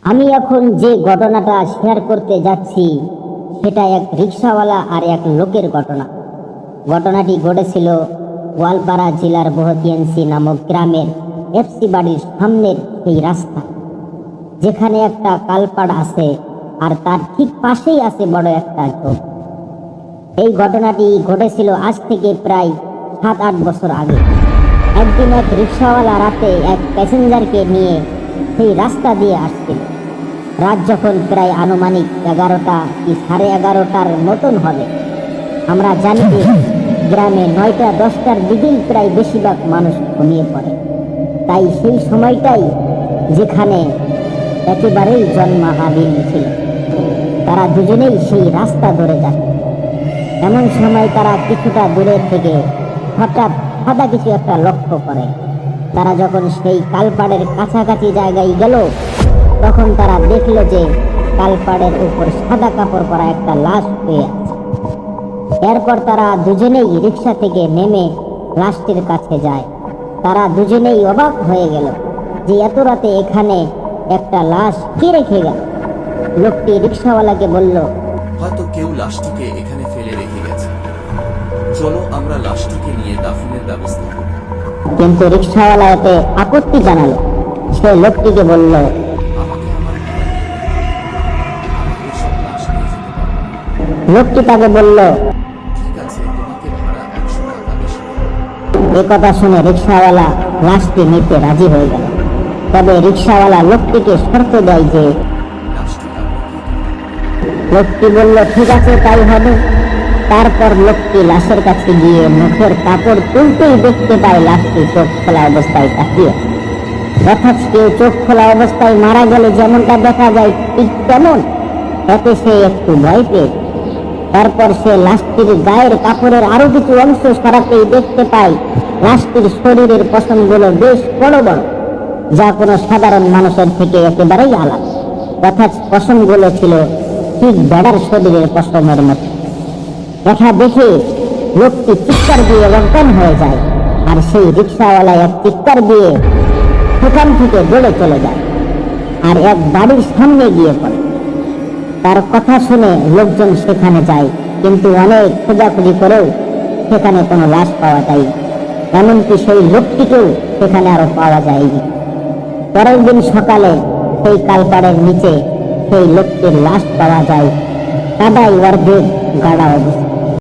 আমি এখন যে ঘটনাটা শেয়ার করতে যাচ্ছি সেটা এক রিকশাওয়ালা আর এক লোকের ঘটনা। ঘটনাটি ঘটেছিল গোয়ালপাড়া জেলার বহতিয়ানসি নামক গ্রামের এফসি বাড়ির সামনের সেই রাস্তা, যেখানে একটা কালপাড় আছে আর তার ঠিক পাশেই আছে বড় একটা ঝোপ। এই ঘটনাটি ঘটেছিল আজ থেকে প্রায় 7-8 বছর আগে। একদিন এক রিকশাওয়ালা রাতে এক প্যাসেঞ্জারকে নিয়ে সেই রাস্তা দিয়ে আসছিল। রাত যখন প্রায় আনুমানিক 11টা কি 11:30টার মতন হবে। আমরা জানি যে গ্রামে 9টা 10টার দিকেই প্রায় বেশিরভাগ মানুষ ঘুমিয়ে পড়ে, তাই সেই সময়টাই যেখানে একেবারেই জন্মাহাবিল ছিল। তারা দুজনেই সেই রাস্তা ধরে যাচ্ছে। এমন সময় তারা কিছুটা দূরে থেকে হঠাৎ সাদা কিছু একটা লক্ষ্য করে। তারা যখন সেই কালপাড়ের কাছাকাছি জায়গায় গেল, তখন তারা দেখল যে কালপাড়ের উপর সাদা কাপড় পরা একটা লাশ হয়ে আছে। এরপর তারা দুজনেই রিক্সা থেকে নেমে লাশটির কাছে যায়। তারা দুজনেই অবাক হয়ে গেল যে এত রাতে এখানে একটা লাশ কে রেখে গেল। লোকটি রিক্সাওয়ালাকে বলল, হয়তো কেউ লাশটিকে এখানে ফেলে রেখে গেছে, চলো আমরা লাশটিকে নিয়ে দাফনের ব্যবস্থা করি। কিন্তু রিক্সাওয়ালা এতে আপত্তি জানালো। সে লোকটিকে বলল, আমাকে আমার ভাড়া দিয়ে দাও। আমি এসব লাশ নিয়ে যেতে পারবো না। লোকটি তাকে বলল, ঠিক আছে, তোমাকে ভাড়া 100 টাকা বেশি দেব। এ কথা শুনে রিক্সাওয়ালা লাশটি নিতে রাজি হয়ে গেল। তবে রিক্সাওয়ালা লোকটিকে শর্ত দেয় যে লাশটি আপনাকে লোকটি বলল, ঠিক আছে তাই হবে। তারপর লোকটি লাশের কাছে গিয়ে মুখের কাপড় তুলতেই দেখতে পায় লাশটি চোখ খোলা অবস্থায় তাকিয়ে। অর্থাৎ কেউ চোখ খোলা অবস্থায় মারা গেলে যেমনটা দেখা যায় ঠিক তেমন। এতে সে একটু ভয় পেয়ে তারপর সে লাশটির গায়ের কাপড়ের আরো কিছু অংশ সরাতেই দেখতে পায় লাশটির শরীরের পশমগুলো বেশ বড় বড়, যা কোনো সাধারণ মানুষের থেকে একেবারেই আলাদা। অর্থাৎ পশমগুলো ছিল ঠিক বেড়ার শরীরের পশমের মতো। দেখা দেখে লোকটি চিৎকার দিয়ে অজ্ঞান হয়ে যায়, আর সেই রিক্সাওয়ালা এক চিৎকার দিয়ে সেখান থেকে দৌড়ে চলে যায় আর এক বাড়ির সামনে গিয়ে পড়ে। তার কথা শুনে লোকজন সেখানে যায়, কিন্তু অনেক খোঁজাখুঁজি করেও সেখানে কোনো লাশ পাওয়া যায়। এমনকি সেই লোকটিকেও সেখানে আরো পাওয়া যায়নি। পরের দিন সকালে সেই কালপাড়ের নিচে সেই লোকটির লাশ পাওয়া যায়, কাদায় অর্ধেক গাড়া অবস্থা।